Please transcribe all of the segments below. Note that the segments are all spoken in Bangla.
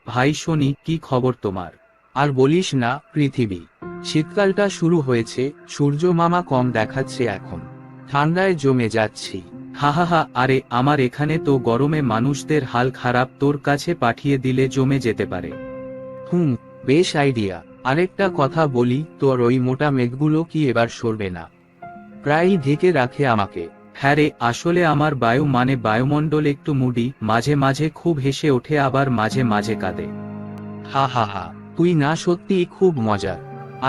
ভাই শনি, কি খবর তোমার? আর বলিস না পৃথিবী, শীতকালটা শুরু হয়েছে, সূর্য মামা কম দেখাচ্ছে এখন, ঠান্ডায় জমে যাচ্ছি। হা, আরে আমার এখানে তো গরমে মানুষদের হাল খারাপ, তোর কাছে পাঠিয়ে দিলে জমে যেতে পারে। বেশ আইডিয়া। আরেকটা কথা বলি, তোর ওই মোটা মেঘগুলো কি এবার সরবে না? প্রায়ই ঢেকে রাখে আমাকে। হ্যাঁ রে, আসলে আমার বায়ুমণ্ডল একটু মুডি, মাঝে মাঝে খুব হেসে ওঠে, আবার মাঝে মাঝে কাঁদে। হা, তুই না সত্যিই খুব মজার।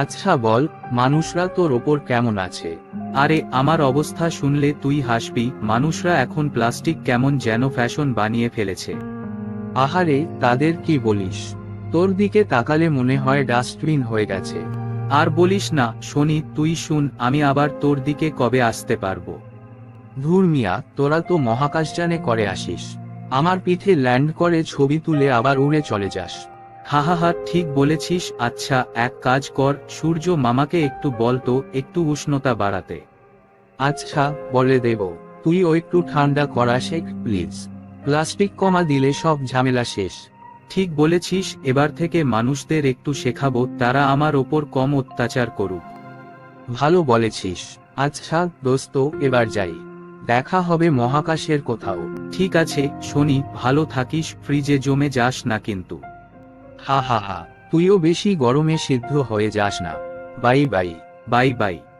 আচ্ছা বল, মানুষরা তোর ওপর কেমন আছে? আরে আমার অবস্থা শুনলে তুই হাসবি, মানুষরা এখন প্লাস্টিক কেমন যেন ফ্যাশন বানিয়ে ফেলেছে। আহারে, তাদের কি বলিস? তোর দিকে তাকালে মনে হয় ডাস্টবিন হয়ে গেছে। আর বলিস না শনি, তুই শুন, আমি আবার তোর দিকে কবে আসতে পারবো? ধুর মিয়া, তোরা তো মহাকাশযানে করে আসিস, আমার পিঠে ল্যান্ড করে ছবি তুলে আবার উড়ে চলে যাস। হা, ঠিক বলেছিস। আচ্ছা এক কাজ কর, সূর্য মামাকে একটু বল তো একটু উষ্ণতা বাড়াতে। আচ্ছা, বলে দেব। তুইও একটু ঠান্ডা করা শেখ প্লিজ। প্লাস্টিক কমা দিলে সব ঝামেলা শেষ। ঠিক বলেছিস, এবার থেকে মানুষদের একটু শেখাবো, তারা আমার ওপর কম অত্যাচার করুক। ভালো বলেছিস। আচ্ছা দোস্ত, এবার যাই, দেখা হবে মহাকাশের কোথাও। ঠিক আছে শনি, ভালো থাকিস, ফ্রিজে জমে যাস না কিন্তু। হা, তুইও বেশি গরমে সিদ্ধ হয়ে যাস না। Bye bye. Bye bye.